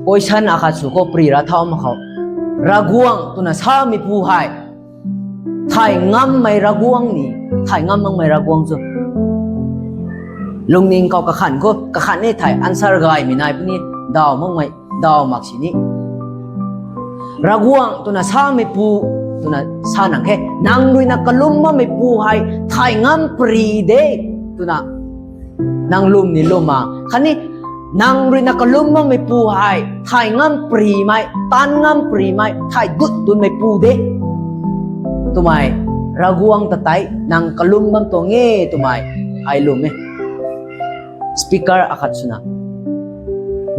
question akat su ko pri ra thau ma khau raguang tuna sa mi pu hai thai ngam mai raguang ni thai ngam mang mai raguang chu lungning kau ka khan ni thai answer gai mi nai puni daw mang mai daw mak si ni raguang tuna sa mi pu tuna sa nang he nang lui na kalum ma mi pu hai thai ngam pri de tuna nang lum ni luma khani nang lui na kalum ma mi pu hai thai ngam pri mai tan ngam pri mai thai gut tun mai pu de tumai raguang tatai nang kalum mam to nge tumai ai lum me speaker akat suna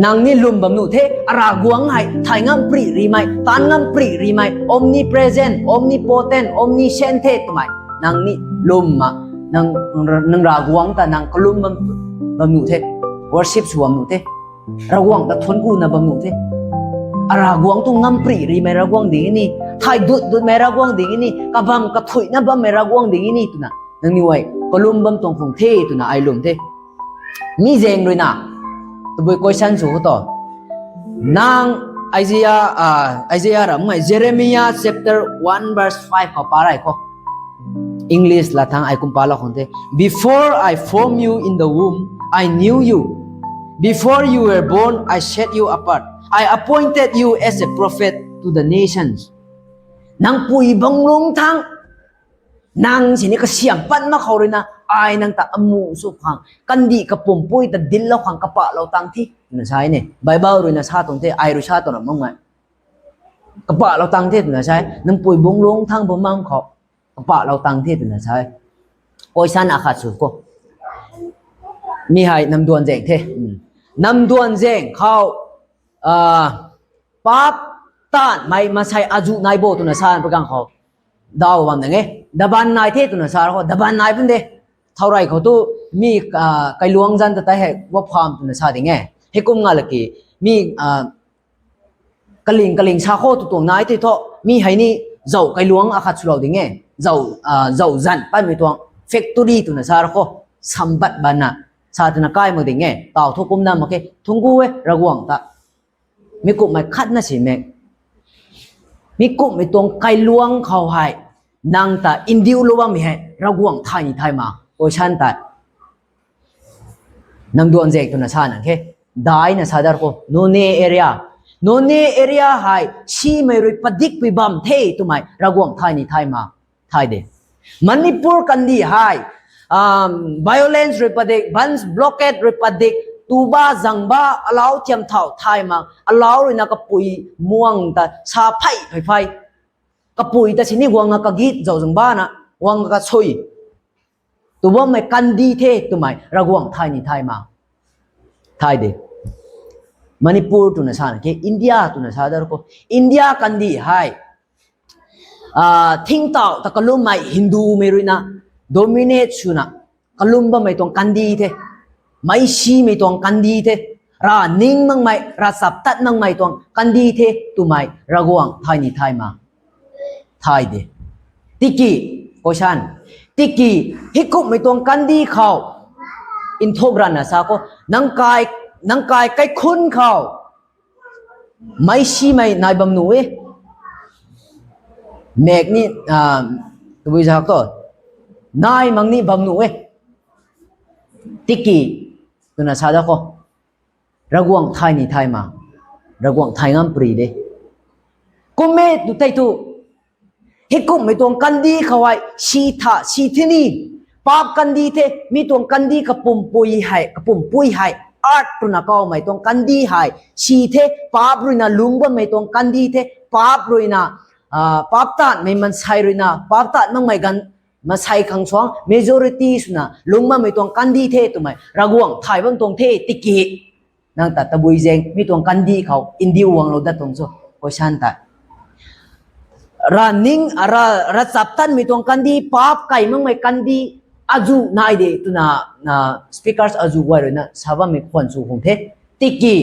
nang ni lum bam nu the araguang hai thai ngam pri ri mai tan ngam pri ri mai omnipresent omnipotent omniscient the tumai nang ni lum ma nang raguang ta nang kalum bam nu the worship suam nu the raguang ta thon ku na bam nu the araguang tu ngam pri ri mai raguang ding ni thai dut mai raguang ding ni kabam ka thui na bam mai raguang ding ni tuna nang ni wai kalum bam tong phong the tuna ai lum the mi jeng roi na tu boi question su to nang Isaiah ram ngai Jeremiah chapter 1 verse 5 ko parai ko English la thang ai kum pala khonte before I formed you in the womb I knew you before you were born I set you apart I appointed you as a prophet to the nations nang pui bang long thang nang sini ka siam pan ma khori na ai nang ta amu su phang kan di ka pum pui ta dil lo khang ka pa lo tang thi na sai ne bible ru na sa tong te ai ru sa to na mong ma ka pa lo tang thi na sai nang pui bong long thang bo mang kho ka pa lo tang thi na sai oi san akha su ko mi hai nam duan jeng the nam duan jeng khao pap tan mai ma sai aju nai bo tu na sa pa gang khao daw wam nge daban nai the tu na sa ko daban nai pun de thaurai ko tu mi kai luang jan ta he wa pham tu na sa de nge he kum nga laki mi kaling sa kho tu tong nai te tho mi hai ni zau kai luang akhat chlo de nge zau jan pan mi tong factory tu na sa ko sambat bana sa tu na kai mo de nge taw tho kum na ma ke thunggu we raguang ta mi ku mai khat na si me mi ku mi tong kai luang khau hai nang ta indiu lo wa mi hai raguang thai ni thai ma o chan ta nam duan jek tu na sa nang ke dai na sadar ko no ne area hai si mai roi padik pi bam the tu mai raguang thai ni thai ma thai de manipur kan di hai violence repadik bans blockade repadik tuba zangba alau tiam thau thai ma alau ri na ka pui muang ta sa phai ka pui ta sini wang ka git zau zangba na wang ka choi tu ba mai kan di the tu mai raguang thai ni thai ma thai de manipur tu na sa na ke india tu na sa dar ko india kan di hai thing tau ta kalum mai hindu mai ri na dominate chuna kalum ba mai tong kan di the mai si mai tong kan di the ra ning mang mai ra sap tat mang mai tong kan di the tu mai raguang thai ni thai ma thai de tiki ocean tiki hikup mai tong kan di khao in thogran na sa ko nang kai kai khun khao mai si mai nai bam nu e mek ni tu bi jak to nai mang ni bam nu e tiki tu na sa da ko raguang thai ni thai ma raguang thai ngam pri de kume tu tai tu hikup mai tong kan di khawai si thini pap kan di the mi tong kan di ka pum pui hai art tu na kaw mai tong kan di hai si the pap ruina lungba mai tong kan di the pap ruina pap ta mai man sai ruina pap ta nang mai gan ma sai khang chong majority suna lungma mai tong kan di the tu mai raguang thai bang tong the tiki nang ta tabui jeng mi tong kan di khau indi wang lo da tong so ko san ta running ra saptan mi tong kan di pap kai mang mai kan di aju nai de tu na speakers aju wa na saba mi khon su hong the tiki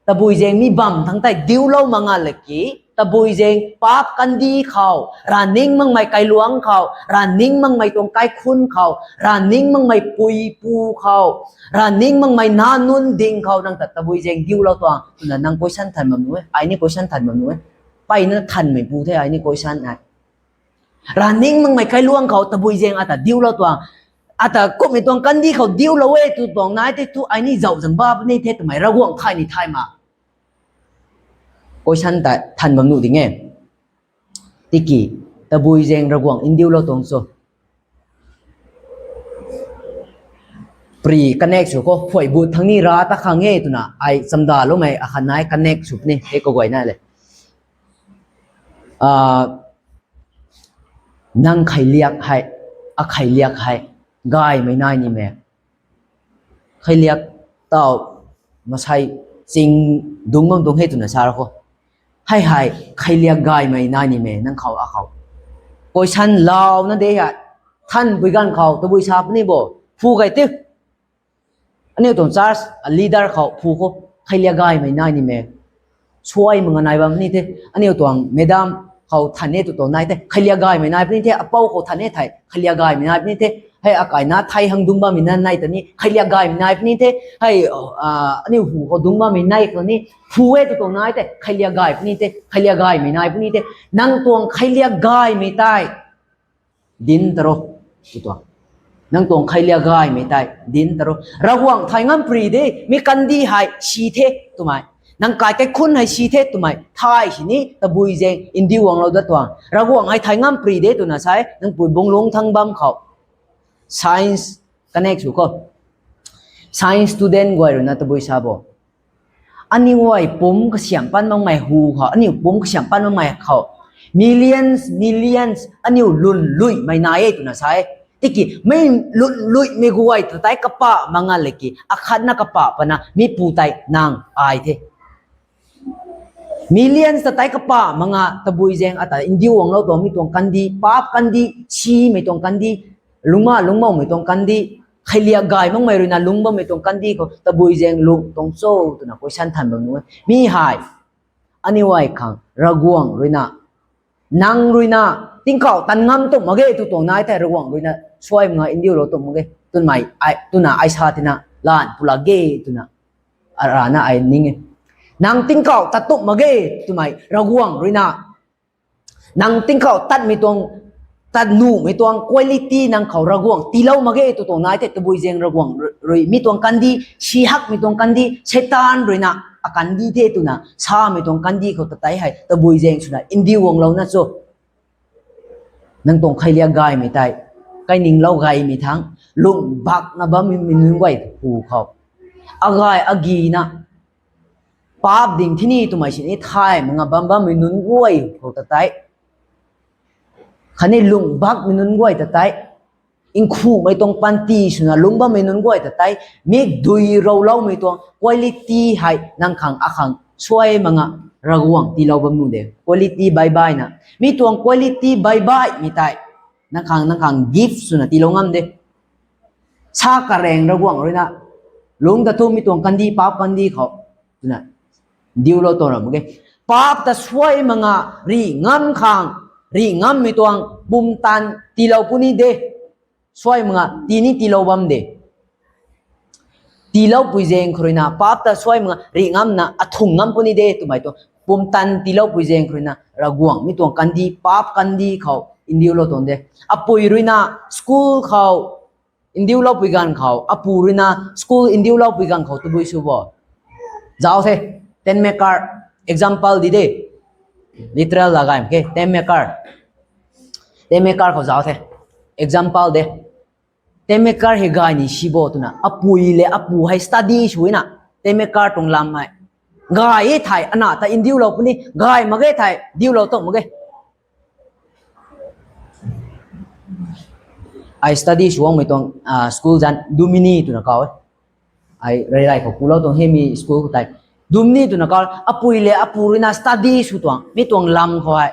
tabui jeng mi bam thang tai diu lo manga laki ตะบุยเจงป๊าบกันดีเขารานิ่งมังไม่ไกลหลวงเขารานิ่งมังไม่ตรงไกลคุณเขารานิ่งมังไม่ปุยปูเขารานิ่งมังไม่นานุนดิ่งเขานั่งแต่ตะบุยเจงดิวเราตัวนั่นนั่งโพชันทันมันนู้นไอ้นี่โพชันทันมันนู้นไปนั่นทันไม่ปูเท่าไอ้นี่โพชันไอ้รานิ่งมังไม่ไกลหลวงเขาตะบุยเจงอาแต่ดิวเราตัวอาแต่ก็ไม่ตรงกันดีเขาดิวเราเว้ยตัวตรงนั้นที่ตัวไอ้นี่เจ้าจังบ้านี่เท่ทำไมระวังไทยนี่ไทยมาโอชันแต่ทันบำนุดิเงี้ยติกี้ตะบุยเจงระวังอินเดียเราตรงโซปรีกันเนกสุก็ฝอยบูดทั้งนี้ราตะขังเงตุนะไอสัมดาลงไหมอาคารนายกันเนกสุนี่เอกกวยนั่นเลยนั่งไข่เลียกให้อาไข่เลียกให้กายไม่น่านี่แม่ไข่เลียกเต่ามาใช้จริงดุงมันตรงให้ตุนะชาละก็ให้ไข่เลียกกายไม่น่านี่แม่นั่งเขาอาเขาโกยชันลาวนั่นเดียท่านบุยกันเขาตะบุยชาปนี่บ่ผู้ไก่ติ๊กอันนี้ตรงชาร์สลีดเดอร์เขาผู้เขาไข่เลียกกายไม่น่านี่แม่ช่วยมึงอะไรบ้างนี่เท่อันนี้ตัวเมดามเขาทันเนี่ยตัวไหนเท่ไข่เลียกกายไม่น่านี่เท่อเป้าเขาทันเนี่ยไทยไข่เลียกกายไม่น่านี่เท่ให้อากาศน่าไทยหังดุงบ้ามีนั่นในตอนนี้ใครเรียกกายมีนายนี่เท่ให้อันนี้หูเขาดุงบ้ามีนายคนนี้ผู้เวทตัวนั้นเท่ใครเรียกกายนี่เท่ใครเรียกกายมีนายนี่เท่นั่งตัวใครเรียกกายไม่ได้ดินตรอตัวนั่งตัวใครเรียกกายไม่ได้ดินตรอระวังไทยงั้นปรีดีมีกันดีให้ชีเทตัวไหมนั่งกายแค่คุณให้ชีเทตัวไหมไทยที่นี่ตะบุยเจงอินดีวังเราดัดตัวระวังให้ไทยงั้นปรีดีตัวนั้นใช่นั่งปุยบงลงทั้งบัมเขาscience connect suko science student goi ro na to boi sabo ani wai pom ka siam pan mang mai hu kha ani pom ka siam pan mang mai kha millions ani lun lui mai na e tu na sai tiki mai lun lui me guai ta tai ka pa manga leki akhat na ka pa pana mi pu tai nang ai the millions ta tai ka pa manga tabui jeng ata indi wang lo to mi tong kandi pap kandi chi me tong kandi lungma mai tong kandi khailia gai mang mai rina lungba mai tong kandi ko tabui jeng lung tong so tu na question than bang nu mi hai ani wai khang raguang rina nang ruina tingkau tan ngam to mage tu tong nai ta raguang ruina swai nga indio lo to mage tun mai ai tu na ai sa tina lan pula ge tu na arana ai ning nang tingkau tatu mage tu mai raguang ruina nang tingkau tat mi tongตัดนูไม่ตัวคุณภาพนั่งเขาระวังตีเล่ามาเกตุตรงนั้นแต่ตะบุยเจงระวังรวยมีตัวกันดีชีฮักมีตัวกันดีเชตันรวยนะอากันดีเทตุนะชามีตัวกันดีเขาตัดไตให้ตะบุยเจงสุดนะอินดีวงเรานะโซนั่งตรงใครเลี้ยงกายไม่ได้ใครนิ่งเล่ากายมีทั้งลุงบักนะบ้ามีนึงไว้ผูเขาอากายอากีนะป้าบดิ่งที่นี่ตัวไม่ใช่นี่ไทยมึงบ้ามีนึงไว้เขาตัดไตคันนี้ลุงบักมีนุนก้อยแต่ไตอิงคู่ไม่ต้องปันตีสุนะลุงบ้ามีนุนก้อยแต่ไตมีดุยเราเล่าไม่ต้องคุณภาพให้นั่งขังอาขังช่วยมังะระวังตีเราบำรุงเด็กคุณภาพบายบายนะมีตัวคุณภาพบายบายมีไตนั่งขังกิฟต์สุนะตีเรางามเด็กชากระแรงระวังเลยนะลุงแต่ทุ่มมีตัวกันดีป้ากันดีเขาสุนะดิวเราตัวเราโอเคป้าแต่ช่วยมังะรีงามขังรีงามมีตัวบุมตันตีเราปุนี่เดช่วยมึงอ่ะตีนี่ตีเราบัมเดตีเราปุยเจงครุยนะป้าบแต่ช่วยมึงอ่ะรีงามนะอัถุงงามปุนี่เดตัวไม่ตัวบุมตันตีเราปุยเจงครุยนะระกวงมีตัวกันดีป้าบกันดีเขาอินเดียเราตัวเดอปุยรุยนะสกูลเขาอินเดียเราปุยกันเขาอปุยรุยนะสกูลอินเดียเราปุยกันเขาตัวบุยชูบ่จ้าวเถอะเต็นเมกา example ดีเดliteral लगाएं के टेम मेकर को जाओ थे example दे टेम मेकर है गाय नि शिबो तुना अपुई ले अपु है study शुई ना टेम मेकर तुम लाम है गाय थाई अना ता इन दिउ लो पुनी गाय मगे थाई दिउ लो तो मगे I study शुआंग में तो school जान दुमिनी तुना काव I रे को पुलो तो हेमी school को ताई दुमनी तो नकार अपुइले अपुरिना स्टडी सुतवांग मी तोंग लम खोय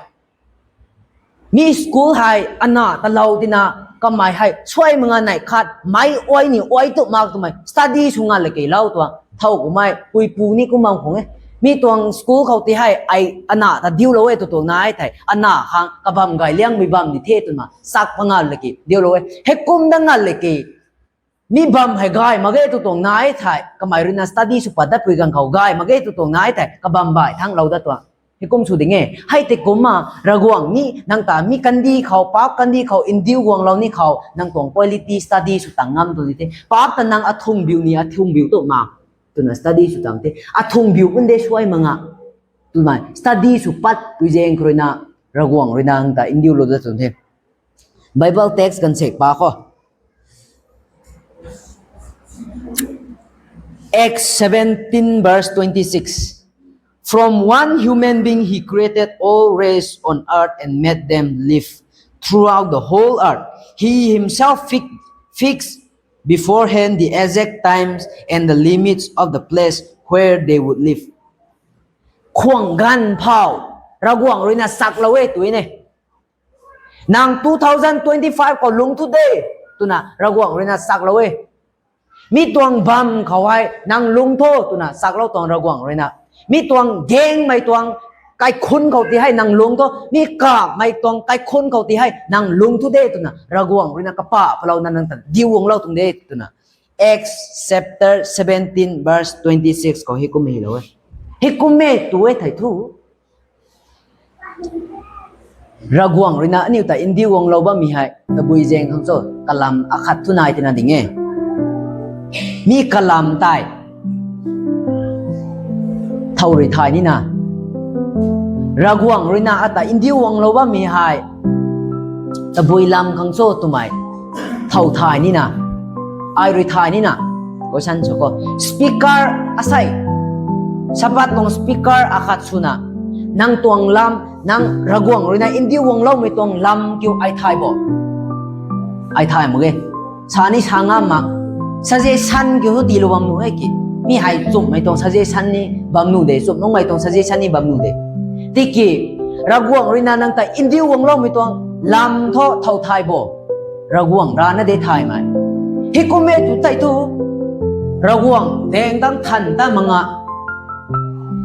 मी स्कूल हाय अन्ना तलाउ दिना कमाई हायช่วยมึงอันไหนขาดไม้อ้อยนี่อ้อยตุมากตุมไมสตาร์ดี้สุงานเลยกี่เล่าตัวเท่ากูไม่ปุยปูนี่กูมังของ มีตัวสกูเขาที่ให้ไออันน่ะถ้าดิวเราเอตัวไหนไทยอันน่ะข้างกระบำไก่เลี้ยงมีบำดิเทตุมาสักพังงานเลยกี่ดิวเราเฮกุมดังงานเลยกี่มีบำให้ไก่มาเกตัวไหนไทยก็หมายถึงนักสตูดิสุปัดได้คุยกันเขาไก่มาเกตัวไหนไทยกระบำใบทั้งเราได้ตัวเฮกุมสุดยังไงให้เตกุมมาระกวงนี่นังตามีกันดีเขาปั๊บกันดีเขาอินดิววงเรานี่เขานังตัว quality study สุดต่างงามตัวนี้เตปั๊บแต่นังอัทุ่งบิวนี่อัทุ่งบิวตัวมาตัวนั้น study สุดต่างเตอัทุ่งบิวมันได้ช่วยมั้งอ่ะตัวนั้น study สุปัดตุเจงครอยน่ะระกวงครอยน่ะนังตาอินดิวเราได้ตัวนี้ Bible text กันเสกปะข้อActs 17 verse 26 From one human being he created all race on earth and made them live throughout the whole earth. He himself fixed beforehand the exact times and the limits of the place where they would live. ควงกันเผาระกวงเลยนะสักละเวตุยเนี่ยนาง2025ก็ลง today ตุนะระกวงเลยนะสักละเวมีตัวบัมเขาไว้นางลุงโทษตุนะสักเราตัวระกวงเลยนะมีตัวเก่งไม่ตัวไก่คุณเขาที่ให้นางลุงโทมีกากไม่ตัวไก่คุณเขาที่ให้นางลุงทุเดตุนะระกวงเลยนะกระป๋าเรานั่นนั่นดิวงเราตรงเดตุนะ Acts chapter 17 verse 26ก็ให้กุมเฮเลยให้กุมเมตัวไทยทูระกวงเลยนะนี่แต่อินดิวงเราบ้ามีให้ตะบุยเจงคำโซ่กะลำอาคัดทุนายที่นั่นดิ่งเงมีกะลำใต้เท่าไรไทยนี่นะระกวงเลยนะแต่อินดิวงเราบ้ามีให้ตะบุยลำคำโซ่ตัวใหม่เท่าไทยนี่นะไอไรไทยนี่นะก็ฉันชอบสปีกเกอร์อาศัยสับตรงสปีกเกอร์อาคัดสุนะนางตวงลำนางระกวงเลยนะอินดิวงเราไม่ตวงลำคิวไอไทยบ่ไอไทยมั้งเอ้ชานี่ช่างามมากซาเจชันคิวตีลูบัมนูเอ้กี่มีให้จุ่มไม่ตวงซาเจชันนี่บัมนูเดจุ่มน้องไม่ตวงซาเจชันนี่บัมนูเดที่กี่ระกวงเลยนะนางแต่อินดิวงเราไม่ตวงลำท่อเท่าไทยบ่ระกวงร้านนั่นได้ไทยไหมฮิคุเมตุไตตูระกวงแดงตั้งทันตั้งมังอ่ะ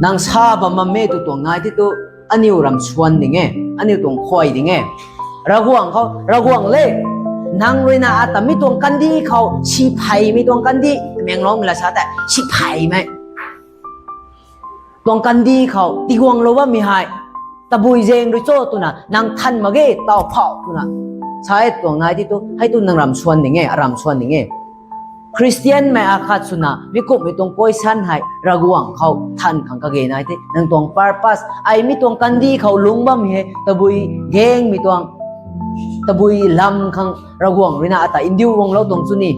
นางชาบะมาเมตุตัวง่ายที่ตัวอันนี้รำชวนดิ่งเงี้ยอันนี้ตัวคอยดิ่งเงี้ยระกวงเขาระกวงเล่นางเลยนะแต่มีตัวกันดีเขาชีไผ่มีตัวกันดีแมงล้อมละชาแต่ชีไผ่ไหมตัวกันดีเขาตีกวงเราว่ามีหายตะบุยเจงด้วยโจ้ตัวน่ะนางทันมาเกตเต่าเผาตัวน่ะใช้ตัวง่ายที่ตัวให้ตัวนางรำชวนดิ่งเงี้ยรำชวนดิ่งเงี้ยคริสเตียนไม่อาคาสุนะวิกุไม่ตรงปอยสันให้ระกวงเขาทันขังกะเกนายที่นั่งตรงพาร์ปัสไอมีตรงกันดีเขาลุงบ้ามีตะบุยเกงมีตรงตะบุยลำขังระกวงเลยนะแต่อินดิววงเราตรงสุนี